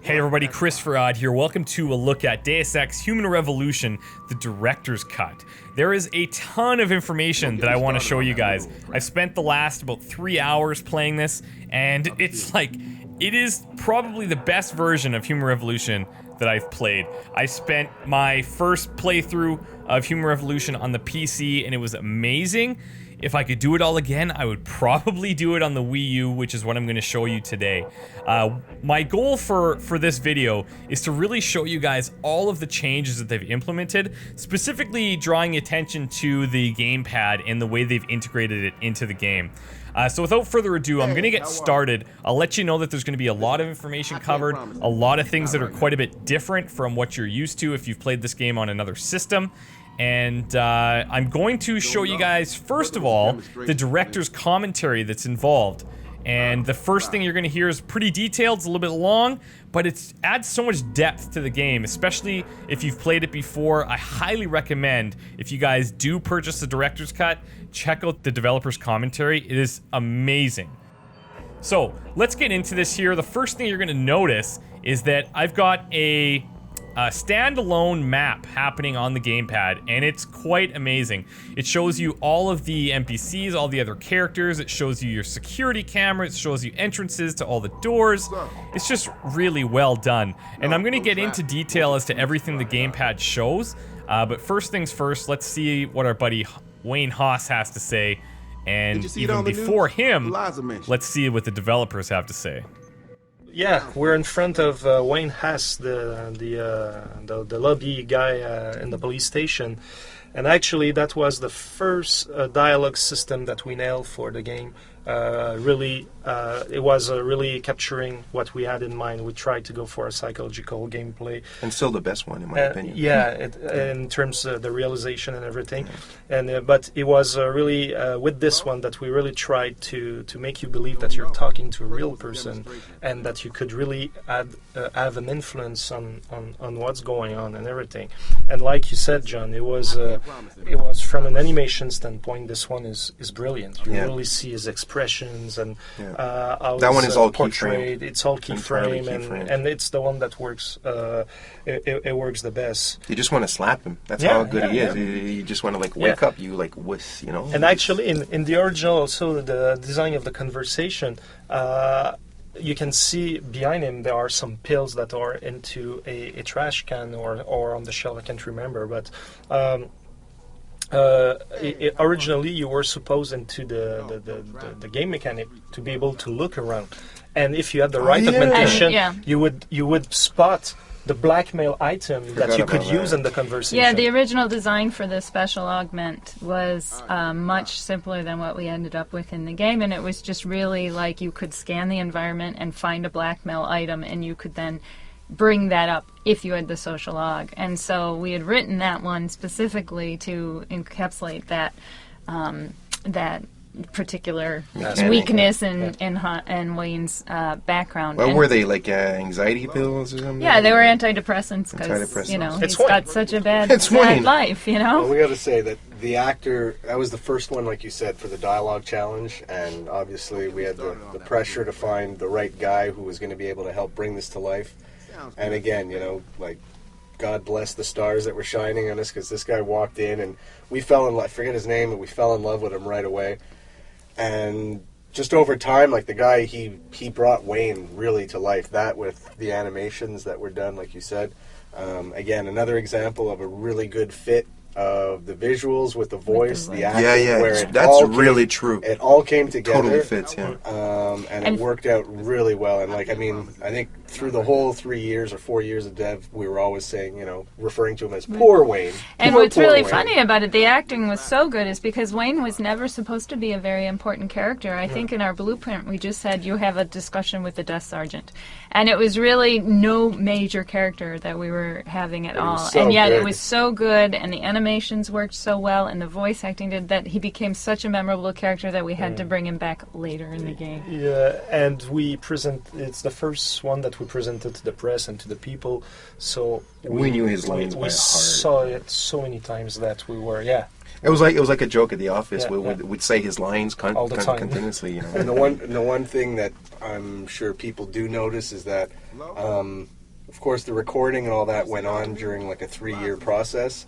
Hey everybody, ChristopherOdd here. Welcome to a look at Deus Ex Human Revolution, the director's cut. There is a ton of information that I want to show you guys. I've spent the last about 3 hours playing this, and it's like, it is probably the best version of Human Revolution that I've played. I spent my first playthrough of Human Revolution on the PC, and it was amazing. If I could do it all again, I would probably do it on the Wii U, which is what I'm going to show you today. My goal for this video is to really show you guys all of the changes that they've implemented, specifically drawing attention to the Gamepad and the way they've integrated it into the game. So without further ado, I'm going to get started. I'll let you know that there's going to be a lot of information covered, a lot of things that are quite a bit different from what you're used to if you've played this game on another system. And I'm going to show you guys, first of all, the director's commentary that's involved. And the first thing you're going to hear is pretty detailed, it's a little bit long, but it adds so much depth to the game, especially if you've played it before. I highly recommend, if you guys do purchase the director's cut, check out the developer's commentary. It is amazing. So, let's get into this here. The first thing you're going to notice is that I've got a standalone map happening on the gamepad, and it's quite amazing. It shows you all of the NPCs, all the other characters. It shows you your security camera. It shows you entrances to all the doors. It's just really well done. And I'm going to get into detail as to everything the gamepad shows. But first things first, let's see what our buddy Wayne Haas has to say. And even before him, let's see what the developers have to say. Yeah, we're in front of Wayne Haas, the lobby guy in the police station, and actually that was the first dialogue system that we nailed for the game. It was really capturing what we had in mind. We tried to go for a psychological gameplay, and still the best one in my opinion. Yeah, in terms of the realization and everything, and but it was really with this one that we really tried to make you believe that you're talking to a real person, and that you could really have an influence on what's going on and everything. And like you said, John, it was from an animation standpoint, this one is brilliant. You really see his expressions and how that one is all portrayed. keyframe. It's all keyframe, and it's the one that works. It works the best. You just want to slap him. That's how good he is. You just want to like wake up. You like whisk, you know. And actually, in the original, also the design of the conversation. You can see behind him there are some pills that are into a trash can or on the shelf. I can't remember, but. Originally, you were supposed into the game mechanic to be able to look around, and if you had the right augmentation, you would spot the blackmail item that you could use in the conversation. Yeah, the original design for the special augment was much simpler than what we ended up with in the game, and it was just really like you could scan the environment and find a blackmail item, and you could then bring that up if you had the social aug. And so we had written that one specifically to encapsulate that that particular weakness in Wayne's background. What were they, like anxiety pills or something? Yeah, they were antidepressants because, you know, he's got such a bad life, you know? Well, we got to say that the actor, that was the first one, like you said, for the dialogue challenge, and obviously we had the pressure to find the right guy who was going to be able to help bring this to life. And again, you know, like, God bless the stars that were shining on us, because this guy walked in and we fell in love. I forget his name, but we fell in love with him right away. And just over time, like, the guy, he brought Wayne really to life. That with the animations that were done, like you said. Again, another example of a really good fit of the visuals with the voice, the acting. Where that's really true. It all came together. Totally fits, yeah. And it worked out really well. And, like, I mean, I think through the whole 3 years or 4 years of dev, we were always saying, you know, referring to him as poor Wayne. And what's really funny about it, the acting was so good, is because Wayne was never supposed to be a very important character. I think in our blueprint we just said you have a discussion with the desk sergeant. And it was really no major character that we were having at all. And yet it was so good, and the animations worked so well, and the voice acting did that he became such a memorable character that we had to bring him back later in the game. Yeah, and it's the first one that we presented to the press and to the people, so we knew his lines by we heart. saw it so many times that we were, It was like a joke at the office. Yeah, We'd say his lines All the time. continuously. You know. And the one thing that I'm sure people do notice is that, of course, the recording and all that went on during like a 3-year process.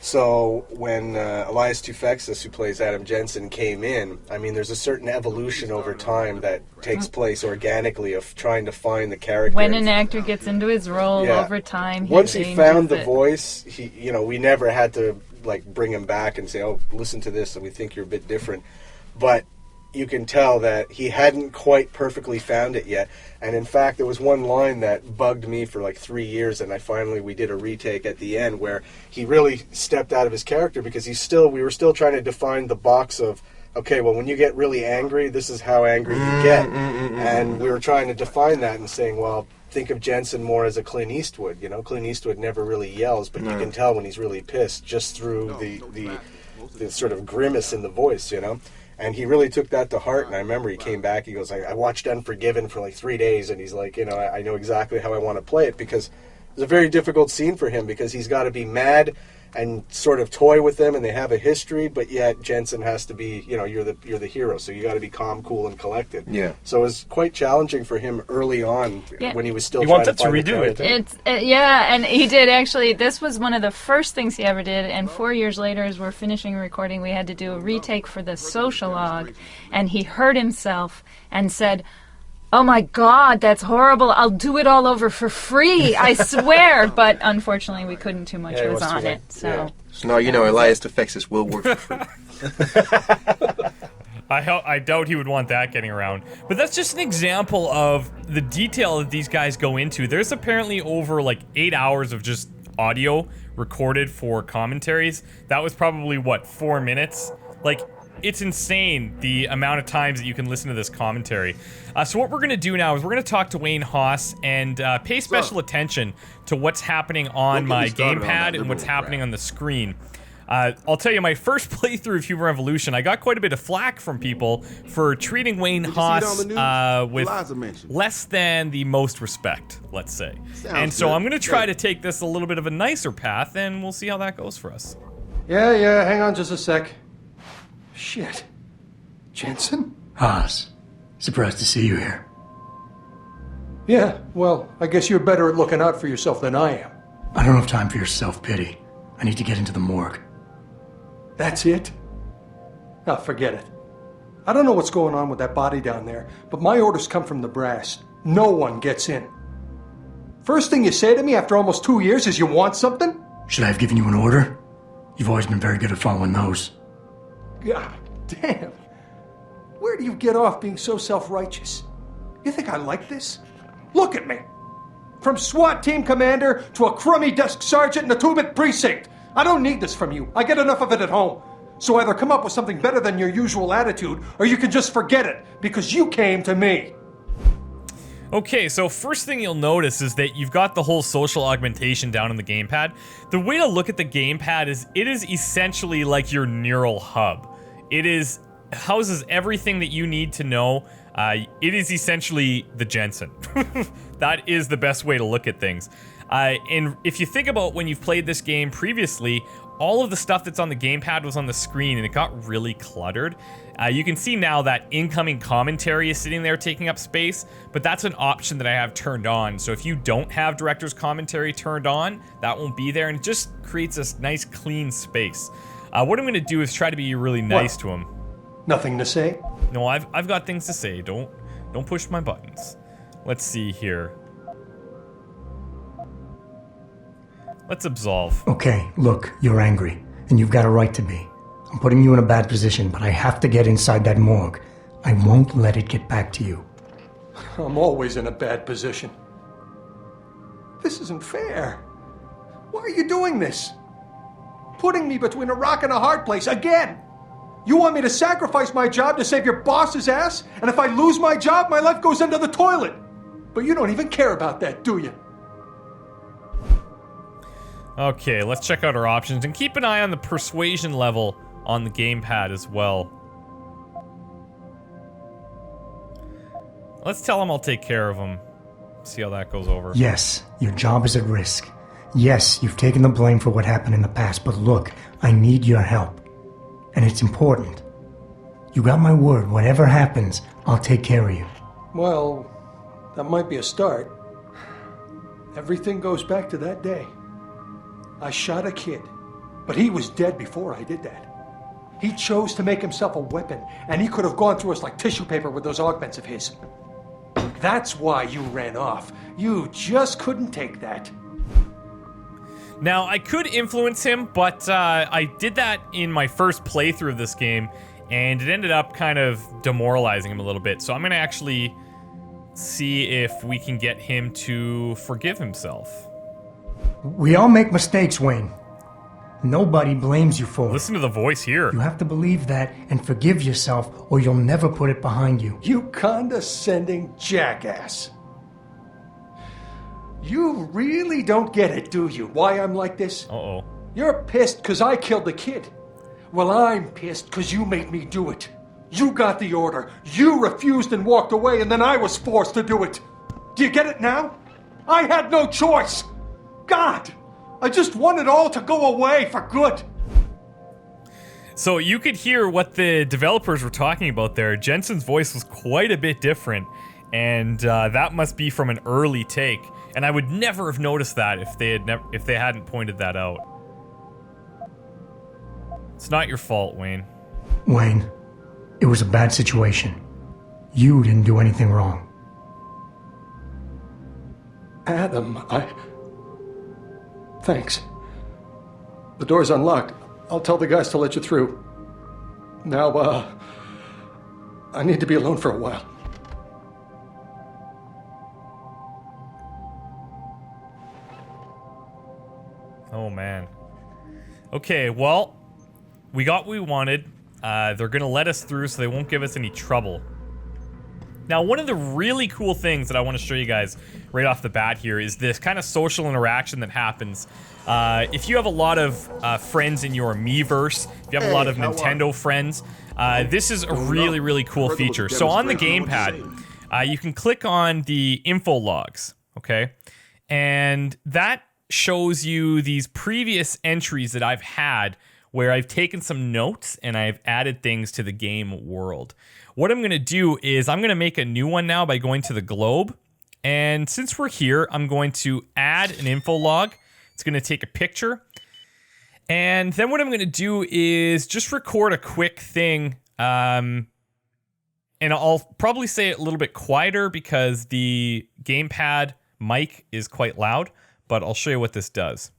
So when Elias Tufexis, who plays Adam Jensen, came in, I mean, there's a certain evolution over time that takes place organically of trying to find the character. When an actor gets into his role over time, once he found the it. voice, we never had to like bring him back and say, "Oh, listen to this," and we think you're a bit different. But you can tell that he hadn't quite perfectly found it yet. And in fact, there was one line that bugged me for like 3 years, and we did a retake at the end where he really stepped out of his character because we were still trying to define the box of, okay, well, when you get really angry, this is how angry you get. And we were trying to define that and saying, well, think of Jensen more as a Clint Eastwood. You know, Clint Eastwood never really yells, but you can tell when he's really pissed just through the sort of grimace in the voice, you know. And he really took that to heart, and I remember he came back, he goes, I watched Unforgiven for like 3 days, and he's like, you know, I know exactly how I want to play it, because it's a very difficult scene for him, because he's got to be mad and sort of toy with them, and they have a history, but yet Jensen has to be, you know, you're the hero, so you got to be calm, cool, and collected. Yeah. So it was quite challenging for him early on when he was still trying to find redo it. It's and he did actually. This was one of the first things he ever did, and 4 years later, as we're finishing recording, we had to do a retake for the sociologue, and he heard himself and said, "Oh my God, that's horrible. I'll do it all over for free, I swear." But unfortunately, we couldn't. Too much was on it. So now you know Elias Tufexis will work for free. I doubt he would want that getting around. But that's just an example of the detail that these guys go into. There's apparently over like 8 hours of just audio recorded for commentaries. That was probably, what, 4 minutes? Like, it's insane the amount of times that you can listen to this commentary. So what we're going to do now is we're going to talk to Wayne Haas and pay special attention to what's happening on my gamepad and what's happening on the screen. I'll tell you, my first playthrough of Human Revolution, I got quite a bit of flack from people for treating Wayne Haas with less than the most respect, let's say. And so I'm going to try to take this a little bit of a nicer path, and we'll see how that goes for us. Yeah, hang on just a sec. Shit. Jensen? Haas, surprised to see you here. Yeah, well, I guess you're better at looking out for yourself than I am. I don't have time for your self-pity. I need to get into the morgue. That's it? Oh, forget it. I don't know what's going on with that body down there, but my orders come from the brass. No one gets in. First thing you say to me after almost 2 years is you want something? Should I have given you an order? You've always been very good at following those. God damn. Where do you get off being so self-righteous? You think I like this? Look at me. From SWAT team commander to a crummy desk sergeant in the 2-bit precinct. I don't need this from you. I get enough of it at home. So either come up with something better than your usual attitude, or you can just forget it, because you came to me. Okay, so first thing you'll notice is that you've got the whole social augmentation down in the gamepad. The way to look at the gamepad is it is essentially like your neural hub. It houses everything that you need to know. It is essentially the Jensen. That is the best way to look at things. And if you think about when you've played this game previously, all of the stuff that's on the gamepad was on the screen and it got really cluttered. You can see now that incoming commentary is sitting there taking up space, but that's an option that I have turned on. So if you don't have director's commentary turned on, that won't be there, and it just creates this nice clean space. What I'm going to do is try to be really nice to him. Nothing to say? No, I've got things to say. Don't push my buttons. Let's see here. Let's absolve. Okay, look, you're angry, and you've got a right to be. I'm putting you in a bad position, but I have to get inside that morgue. I won't let it get back to you. I'm always in a bad position. This isn't fair. Why are you doing this? Putting me between a rock and a hard place again. You want me to sacrifice my job to save your boss's ass? And if I lose my job, my life goes into the toilet. But you don't even care about that, do you? Okay, let's check out our options and keep an eye on the persuasion level on the gamepad as well. Let's tell him I'll take care of him. See how that goes over. Yes, your job is at risk. Yes, you've taken the blame for what happened in the past, but look, I need your help. and it's important. You got my word, whatever happens, I'll take care of you. Well, that might be a start. Everything goes back to that day. I shot a kid, but he was dead before I did that. He chose to make himself a weapon, and he could have gone through us like tissue paper with those augments of his. That's why you ran off. You just couldn't take that. Now, I could influence him, but I did that in my first playthrough of this game, and it ended up kind of demoralizing him a little bit. So I'm going to actually see if we can get him to forgive himself. We all make mistakes, Wayne. Nobody blames you for it. Listen to the voice here. You have to believe that and forgive yourself, or you'll never put it behind you. You condescending jackass. You really don't get it, do you? Why I'm like this? Uh-oh. You're pissed because I killed the kid. Well, I'm pissed because you made me do it. You got the order. You refused and walked away, and then I was forced to do it. Do you get it now? I had no choice. God, I just want it all to go away for good. So you could hear what the developers were talking about there. Jensen's voice was quite a bit different, and that must be from an early take. And I would never have noticed that if they hadn't pointed that out. It's not your fault, Wayne. Wayne, it was a bad situation. You didn't do anything wrong. Adam, Thanks. The door's unlocked. I'll tell the guys to let you through. Now, I need to be alone for a while. Oh, man. Okay, well, we got what we wanted. They're gonna let us through, so they won't give us any trouble. Now, one of the really cool things that I want to show you guys right off the bat here is this kind of social interaction that happens. If you have a lot of friends in your Miiverse, if you have a lot of Nintendo friends, this is a really, really cool feature. So on the Gamepad, you can click on the info logs, okay? And that shows you these previous entries that I've had where I've taken some notes and I've added things to the game world. What I'm going to do is I'm going to make a new one now by going to the globe. And since we're here, I'm going to add an info log. It's going to take a picture. And then what I'm going to do is just record a quick thing. And I'll probably say it a little bit quieter because the Gamepad mic is quite loud. But I'll show you what this does.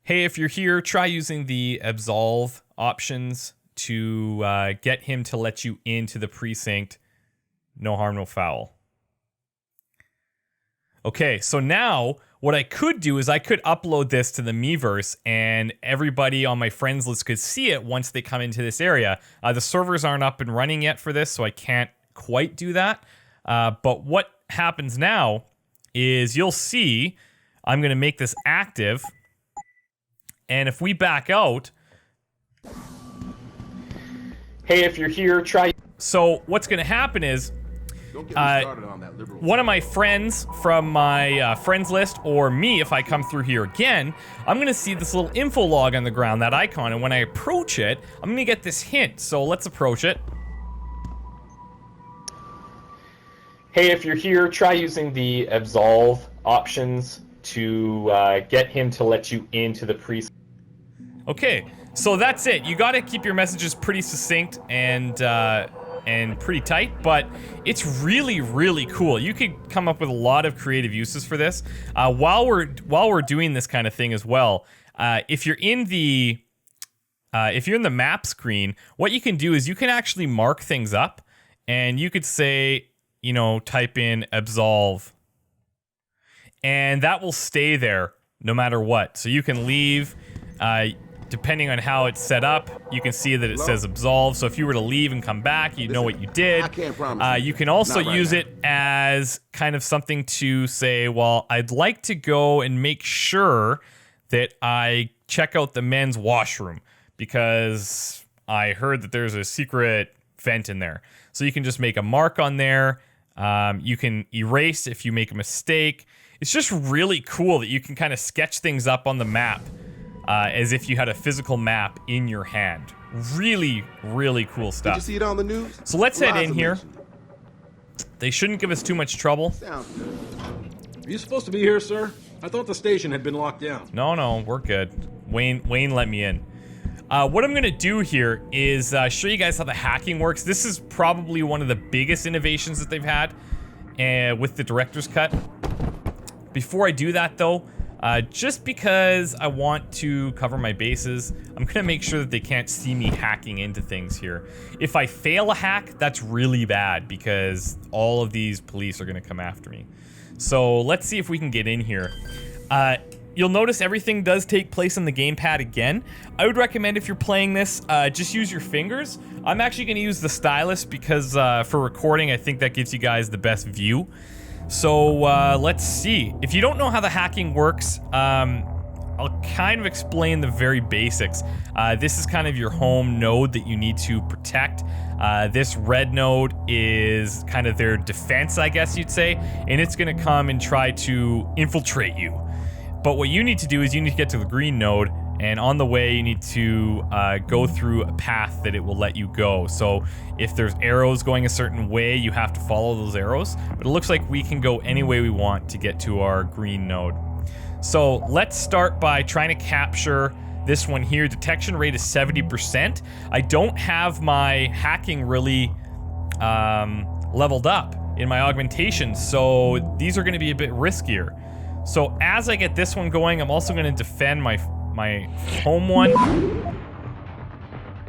Hey, if you're here, try using the absolve options to get him to let you into the precinct. No harm, no foul. Okay, so now what I could do is I could upload this to the Miiverse and everybody on my friends list could see it once they come into this area. The servers aren't up and running yet for this, so I can't quite do that. But what happens now is you'll see I'm going to make this active. And if we back out... Hey, if you're here, try... So what's going to happen is one of my friends from my friends list, or me if I come through here again, I'm going to see this little info log on the ground, that icon, and when I approach it, I'm going to get this hint. So let's approach it. Hey, if you're here, try using the absolve options to get him to let you into the precinct. Okay, so that's it. You gotta keep your messages pretty succinct and pretty tight, but it's really, really cool. You could come up with a lot of creative uses for this. While we're doing this kind of thing as well, if you're in the map screen, what you can do is you can actually mark things up, and you could say, you know, type in absolve, and that will stay there no matter what. So you can leave, depending on how it's set up, you can see that it says absolve. So if you were to leave and come back, you know what you did. You can also use it as kind of something to say, well, I'd like to go and make sure that I check out the men's washroom because I heard that there's a secret vent in there. So you can just make a mark on there. You can erase if you make a mistake. It's just really cool that you can kind of sketch things up on the map as if you had a physical map in your hand. Really, really cool Did stuff. you see it on the news? So let's head in Liza here. mentioned They shouldn't give us too much trouble. it. Sounds good. Are you supposed to be here, sir? I thought the station had been locked down. No, we're good. Wayne let me in. What I'm gonna do here is show you guys how the hacking works. This is probably one of the biggest innovations that they've had with the director's cut. Before I do that though, just because I want to cover my bases, I'm gonna make sure that they can't see me hacking into things here. If I fail a hack, that's really bad because all of these police are gonna come after me. So let's see if we can get in here. You'll notice everything does take place on the gamepad again. I would recommend if you're playing this, just use your fingers. I'm actually gonna use the stylus because for recording, I think that gives you guys the best view. So let's see. If you don't know how the hacking works, I'll kind of explain the very basics. This is kind of your home node that you need to protect. This red node is kind of their defense, I guess you'd say, and it's gonna come and try to infiltrate you. But what you need to do is you need to get to the green node, and on the way you need to go through a path that it will let you go. So if there's arrows going a certain way, you have to follow those arrows. But it looks like we can go any way we want to get to our green node. So let's start by trying to capture this one here. Detection rate is 70%. I don't have my hacking really leveled up in my augmentation, so these are going to be a bit riskier. So as I get this one going, I'm also going to defend my home one.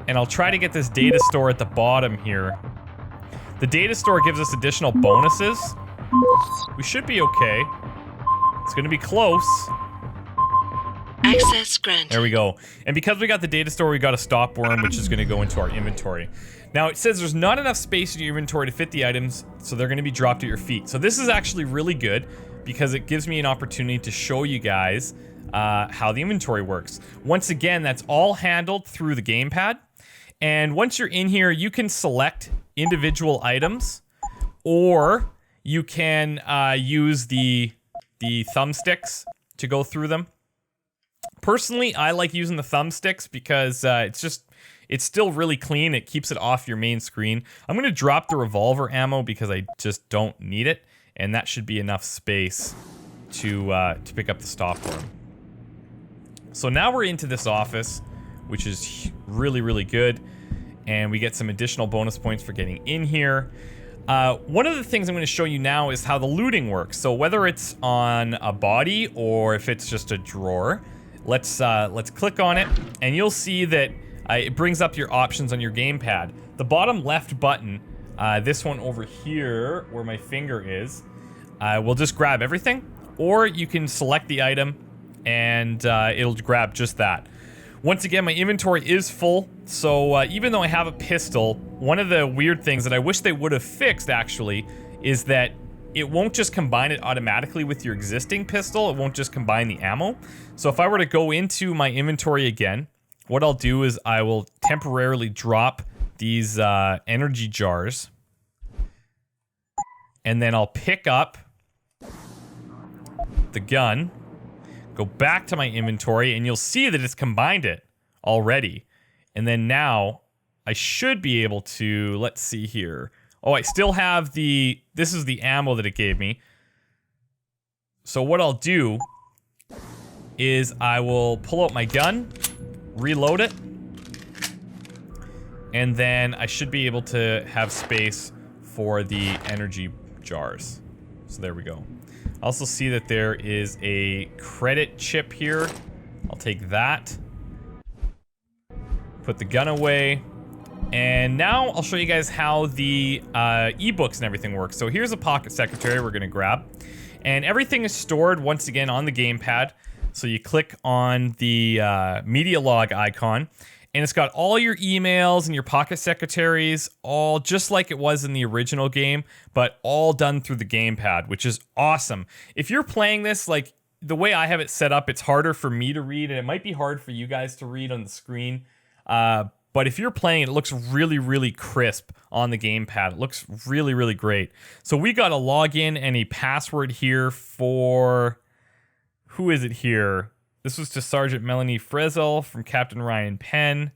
And I'll try to get this data store at the bottom here. The data store gives us additional bonuses. We should be okay. It's going to be close. Access granted. There we go. And because we got the data store, we got a stop worm, which is going to go into our inventory. Now, it says there's not enough space in your inventory to fit the items, so they're going to be dropped at your feet. So this is actually really good because it gives me an opportunity to show you guys how the inventory works. Once again, that's all handled through the gamepad. And once you're in here, you can select individual items, or you can use the thumbsticks to go through them. Personally, I like using the thumbsticks because it's still really clean. It keeps it off your main screen. I'm going to drop the revolver ammo because I just don't need it, and that should be enough space to pick up the stop worm. So now we're into this office, which is really, really good, and we get some additional bonus points for getting in here. One of the things I'm going to show you now is how the looting works. So whether it's on a body or if it's just a drawer, let's click on it, and you'll see that it brings up your options on your gamepad. The bottom left button, this one over here where my finger is, will just grab everything, or you can select the item and it'll grab just that. Once again, my inventory is full, so even though I have a pistol, one of the weird things that I wish they would have fixed actually is that it won't just combine it automatically with your existing pistol. It won't just combine the ammo. So if I were to go into my inventory again, what I'll do is I will temporarily drop these energy jars, and then I'll pick up the gun, go back to my inventory, and you'll see that it's combined it already. And then now I should be able to, let's see here. Oh, I still have this is the ammo that it gave me. So what I'll do is I will pull out my gun, reload it, and then I should be able to have space for the energy jars. So there we go. I also see that there is a credit chip here. I'll take that. Put the gun away. And now I'll show you guys how the ebooks and everything work. So here's a pocket secretary we're gonna grab. And everything is stored once again on the gamepad. So you click on the media log icon, and it's got all your emails and your pocket secretaries, all just like it was in the original game, but all done through the gamepad, which is awesome. If you're playing this, like the way I have it set up, it's harder for me to read, and it might be hard for you guys to read on the screen. But if you're playing it, it looks really, really crisp on the gamepad. It looks really, really great. So we got a login and a password here for, who is it here? This was to Sergeant Melanie Frizzle from Captain Ryan Penn.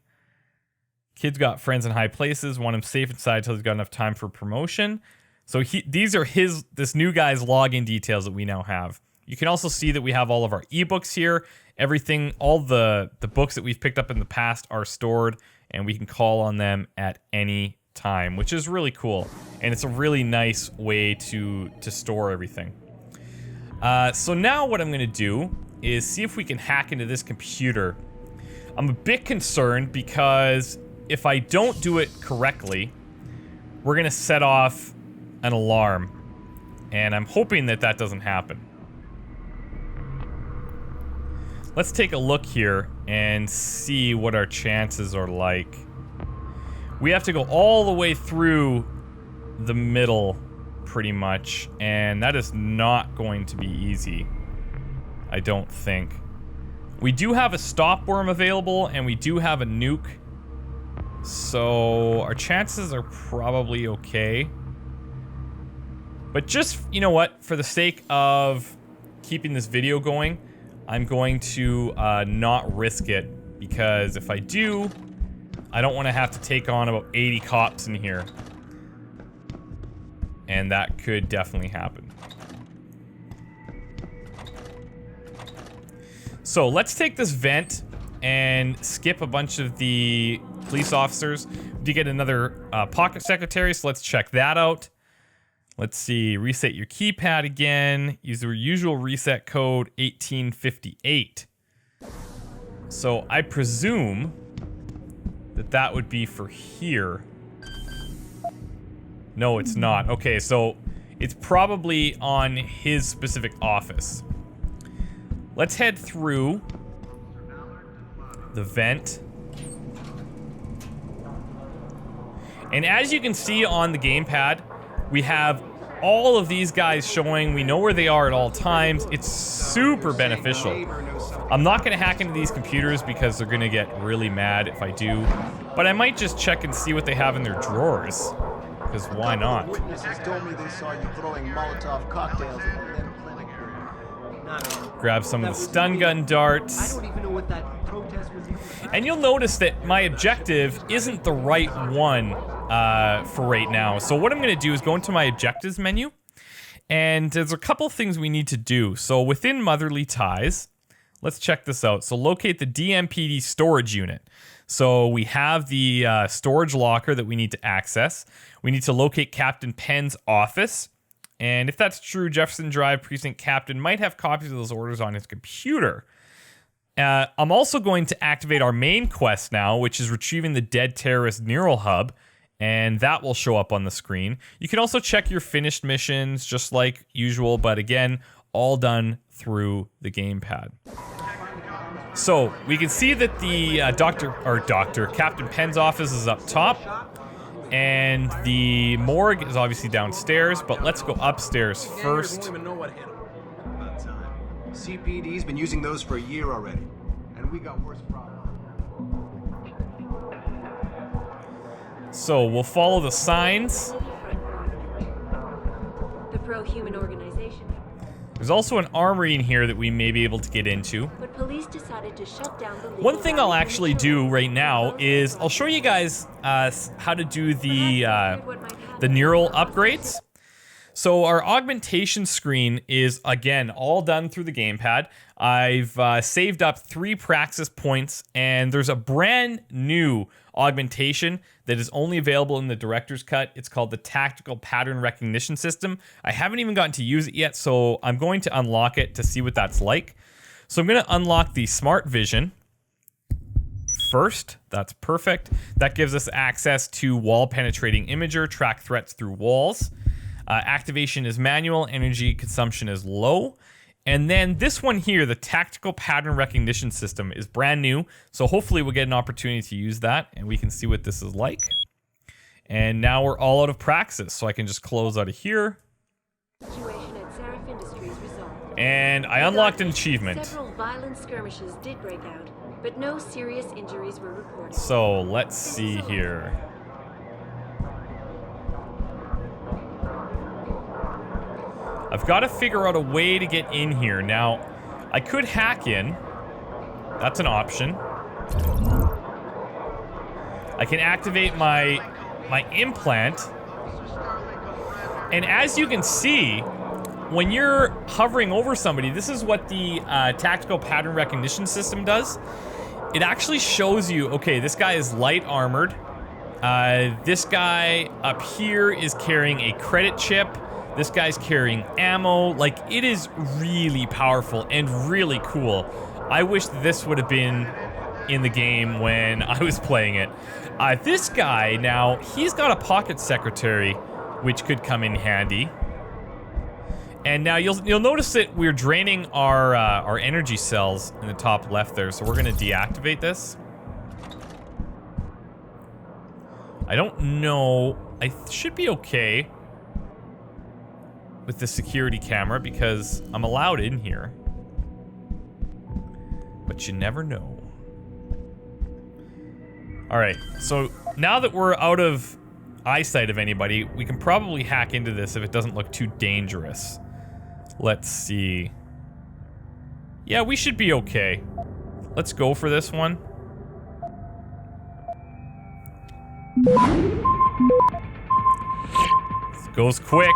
Kid's got friends in high places. Want him safe inside until he's got enough time for promotion. So these are this new guy's login details that we now have. You can also see that we have all of our ebooks here. Everything, all the books that we've picked up in the past are stored, and we can call on them at any time, which is really cool. And it's a really nice way to store everything. So now what I'm going to do is see if we can hack into this computer. I'm a bit concerned because if I don't do it correctly, we're going to set off an alarm. And I'm hoping that that doesn't happen. Let's take a look here and see what our chances are like. We have to go all the way through the middle, pretty much, and that is not going to be easy, I don't think. We do have a stop worm available, and we do have a nuke, so our chances are probably okay. But just, you know what, for the sake of keeping this video going, I'm going to not risk it, because if I do, I don't want to have to take on about 80 cops in here. And that could definitely happen. So let's take this vent and skip a bunch of the police officers. We did get another pocket secretary, so let's check that out. Let's see, reset your keypad again. Use the usual reset code 1858. So I presume that that would be for here. No, it's not. Okay, so it's probably on his specific office. Let's head through the vent. And as you can see on the gamepad, we have all of these guys showing. We know where they are at all times. It's super beneficial. I'm not going to hack into these computers because they're going to get really mad if I do. But I might just check and see what they have in their drawers. Because why not? Witnesses told me they saw you throwing Molotov cocktails at the then clinic area. Grab some of the stun gun darts. I don't even know what that protest was. And you'll notice that my objective isn't the right one for right now. So what I'm going to do is go into my objectives menu. And there's a couple things we need to do. So within Motherly Ties, let's check this out. So locate the DMPD storage unit. So we have the storage locker that we need to access. We need to locate Captain Penn's office. And if that's true, Jefferson Drive Precinct Captain might have copies of those orders on his computer. I'm also going to activate our main quest now, which is retrieving the dead terrorist neural hub. And that will show up on the screen. You can also check your finished missions just like usual, but again, all done through the gamepad. So we can see that the Captain Penn's office is up top, and the morgue is obviously downstairs. But let's go upstairs first. We won't even know what hit him. About time. CPD's been using those for a year already, and we got worse problems. So we'll follow the signs. The pro-human organization. There's also an armory in here that we may be able to get into. But police decided to shut down the One thing I'll actually do right now is I'll show you guys how to do the neural upgrades. So our augmentation screen is, again, all done through the gamepad. I've saved up 3 Praxis points, and there's a brand new augmentation that is only available in the director's cut. It's called the Tactical Pattern Recognition System. I haven't even gotten to use it yet, so I'm going to unlock it to see what that's like. So I'm going to unlock the Smart Vision first. That's perfect. That gives us access to wall-penetrating imager, track threats through walls. Activation is manual, energy consumption is low. And then this one here, the Tactical Pattern Recognition System, is brand new. So hopefully we'll get an opportunity to use that and we can see what this is like. And now we're all out of Praxis, so I can just close out of here. And I unlocked an achievement. Several violent skirmishes did break out, but no serious injuries were reported. So let's see here. I've got to figure out a way to get in here. Now, I could hack in, That's an option. I can activate my implant. And as you can see, when you're hovering over somebody, this is what the tactical pattern recognition system does. It actually shows you, okay, this guy is light armored. This guy up here is carrying a credit chip. This guy's carrying ammo. Like, it is really powerful and really cool. I wish this would have been in the game when I was playing it. This guy, now, he's got a pocket secretary, which could come in handy. And now you'll notice that we're draining our energy cells in the top left there, so we're gonna deactivate this. I don't know. I should be okay with the security camera because I'm allowed in here. But you never know. Alright, so now that we're out of eyesight of anybody, we can probably hack into this if it doesn't look too dangerous. Let's see. Yeah, we should be okay. Let's go for this one. This goes quick.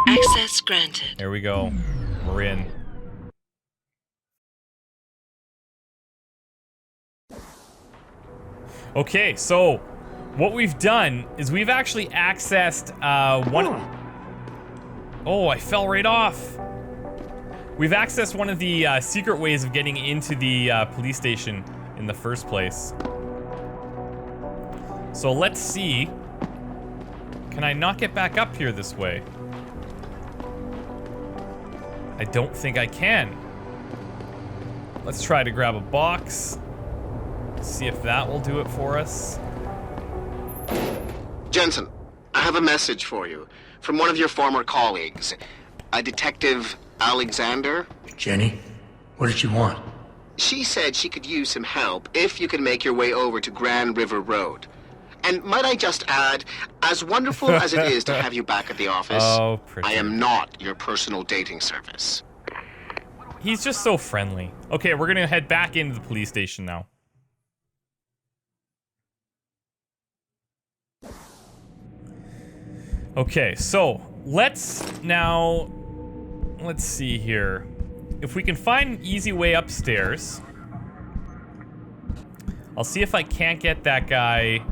Access granted. There we go. We're in. Okay, so what we've done is we've actually accessed one. Oh, I fell right off. We've accessed one of the secret ways of getting into the police station in the first place. So let's see. Can I not get back up here this way? I don't think I can. Let's try to grab a box. See if that will do it for us. Jensen, I have a message for you from one of your former colleagues, a Detective Alexander. Jenny, what did she want? She said she could use some help if you can make your way over to Grand River Road. And might I just add, as wonderful as it is to have you back at the office, I am not your personal dating service. He's just so friendly. Okay, we're gonna head back into the police station now. Okay, so let's see here. If we can find an easy way upstairs, I'll see if I can't get that guy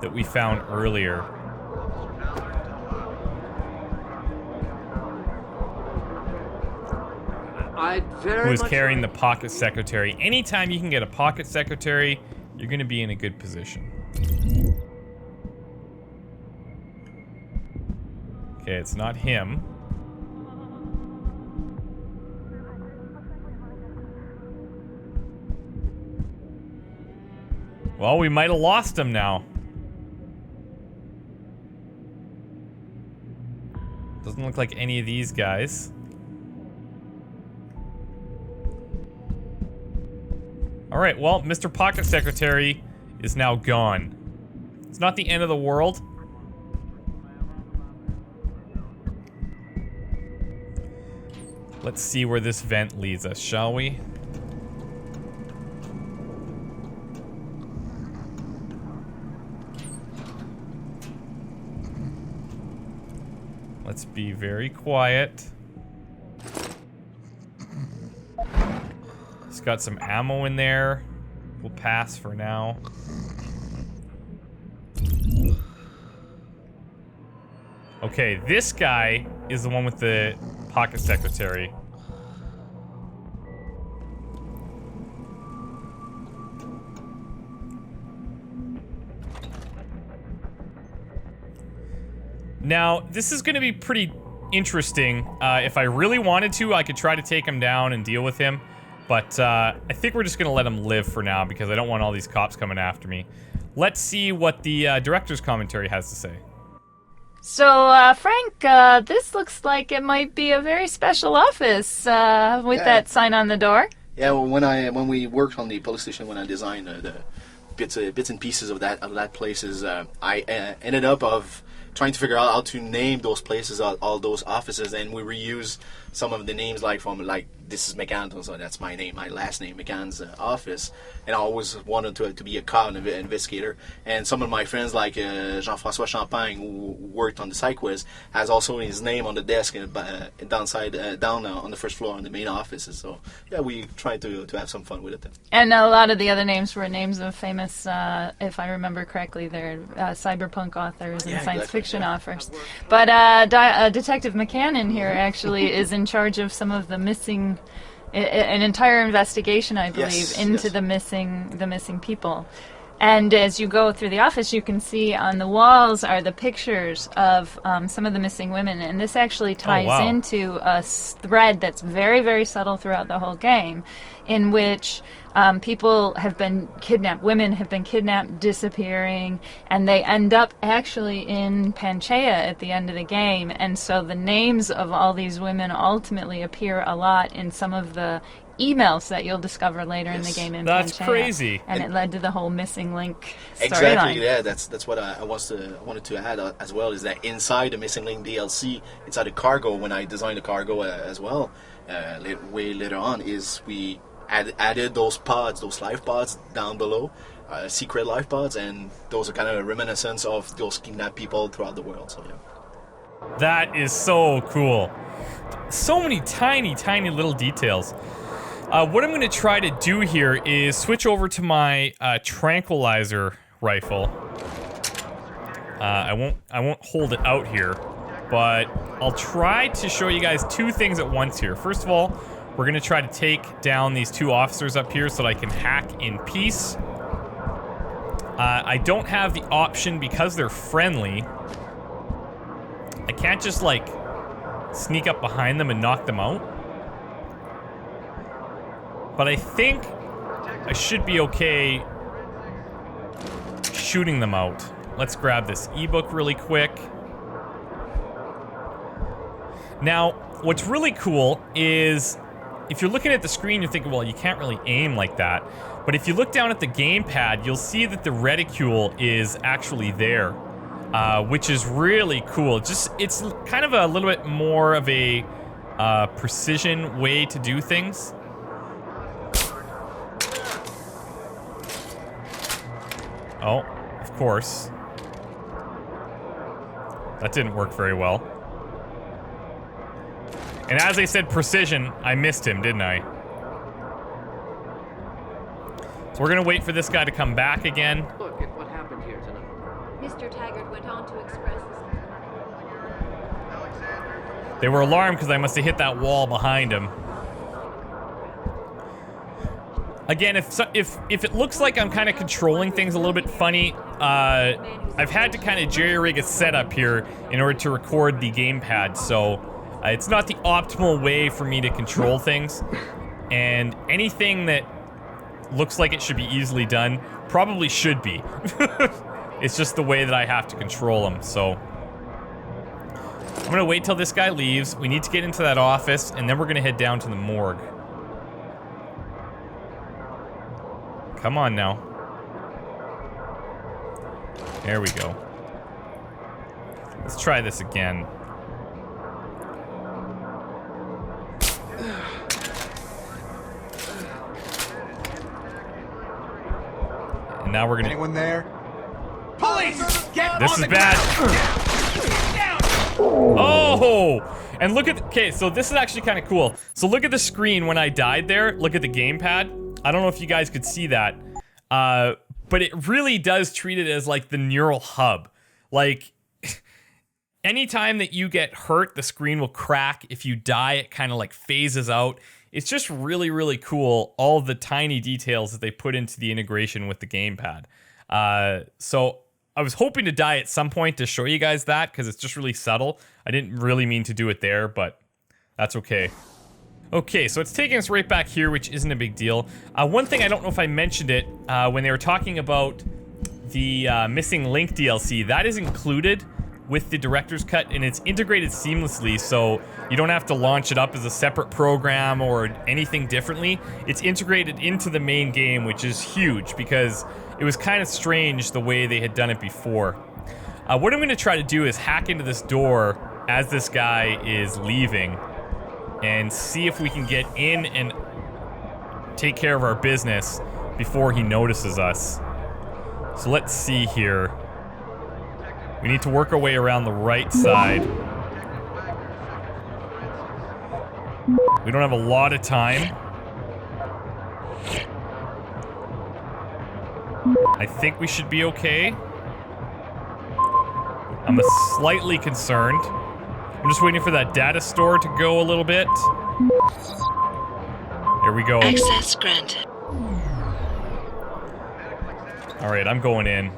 that we found earlier. Who was carrying the pocket secretary. Anytime you can get a pocket secretary, you're gonna be in a good position. Okay, it's not him. Well, we might have lost him now. Doesn't look like any of these guys. Alright, well, Mr. Pocket Secretary is now gone. It's not the end of the world. Let's see where this vent leads us, shall we? Let's be very quiet. It's got some ammo in there. We'll pass for now. Okay, this guy is the one with the pocket secretary. Now, this is going to be pretty interesting. If I really wanted to, I could try to take him down and deal with him. But I think we're just going to let him live for now because I don't want all these cops coming after me. Let's see what the director's commentary has to say. So, Frank, this looks like it might be a very special office with that sign on the door. Yeah, well, when we worked on the police station, when I designed the bits and pieces of that places, I ended up trying to figure out how to name those places, all those offices, and we reuse some of the names, like from like this is McCann's, so that's my name, my last name, McCann's office, and I always wanted to be a cop investigator. And some of my friends, like Jean-François Champagne, who worked on the PsyQuiz, has also his name on the desk down on the first floor in the main offices. So yeah, we try to have some fun with it. And a lot of the other names were names of famous, if I remember correctly, they're cyberpunk authors and science fiction authors. But Detective McCann in here actually is in charge of some of the missing, an entire investigation, I believe, into the missing people. And as you go through the office, you can see on the walls are the pictures of some of the missing women. And this actually ties into a thread that's very, very subtle throughout the whole game, in which people have been kidnapped, women have been kidnapped, disappearing, and they end up actually in Panchaea at the end of the game. And so the names of all these women ultimately appear a lot in some of the emails that you'll discover later in the game in That's Panchaea. crazy. And it led to the whole missing link storyline. Exactly, yeah, that's what I wanted to add as well, is that inside the Missing Link DLC, inside the cargo, when I designed the cargo as well, way later on, is we added those pods, those life pods down below, secret life pods, and those are kind of a reminiscence of those kidnapped people throughout the world. So yeah. That is so cool. So many tiny, tiny little details. What I'm going to try to do here is switch over to my tranquilizer rifle. I won't hold it out here, but I'll try to show you guys two things at once here. First of all, we're going to try to take down these two officers up here so that I can hack in peace. I don't have the option because they're friendly. I can't just like sneak up behind them and knock them out. But I think I should be okay shooting them out. Let's grab this ebook really quick. Now, what's really cool is if you're looking at the screen, you're thinking, well, you can't really aim like that. But if you look down at the gamepad, you'll see that the reticule is actually there, which is really cool. It's kind of a little bit more of a precision way to do things. Oh, of course. That didn't work very well. And as I said precision, I missed him, didn't I? So we're gonna wait for this guy to come back again. Look at what happened here tonight. Mr. Taggart went on to express his... They were alarmed because I must have hit that wall behind him. Again, if it looks like I'm kind of controlling things a little bit funny, I've had to kind of jerry-rig a setup here in order to record the gamepad, so it's not the optimal way for me to control things. And anything that looks like it should be easily done probably should be. It's just the way that I have to control them, so... I'm gonna wait till this guy leaves. We need to get into that office, and then we're gonna head down to the morgue. Come on now. There we go. Let's try this again. And now we're gonna... Anyone there? Police! Get This is bad. Oh! And look at... Okay, so this is actually kind of cool. So look at the screen when I died there. Look at the gamepad. I don't know if you guys could see that. But it really does treat it as like the neural hub. Like, anytime that you get hurt, the screen will crack. If you die, it kind of like phases out. It's just really, really cool, all the tiny details that they put into the integration with the gamepad. So I was hoping to die at some point to show you guys that, because it's just really subtle. I didn't really mean to do it there, but that's okay. Okay, so it's taking us right back here, which isn't a big deal. One thing, I don't know if I mentioned it, when they were talking about the Missing Link DLC, that is included with the Director's Cut, and it's integrated seamlessly, so you don't have to launch it up as a separate program or anything differently. It's integrated into the main game, which is huge, because it was kind of strange the way they had done it before. What I'm going to try to do is hack into this door as this guy is leaving and see if we can get in and take care of our business before he notices us. So let's see here. We need to work our way around the right side. We don't have a lot of time. I think we should be okay. I'm slightly concerned. I'm just waiting for that data store to go a little bit. There we go. Access granted. Alright, I'm going in.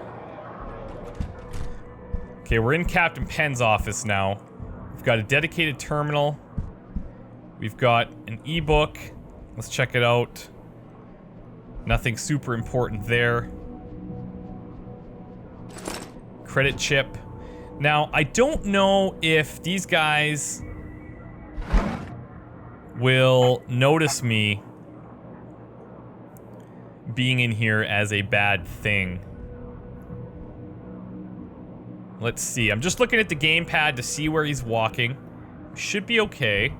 Okay, we're in Captain Penn's office now. We've got a dedicated terminal. We've got an ebook. Let's check it out. Nothing super important there. Credit chip. Now, I don't know if these guys will notice me being in here as a bad thing. Let's see. I'm just looking at the gamepad to see where he's walking. Should be okay.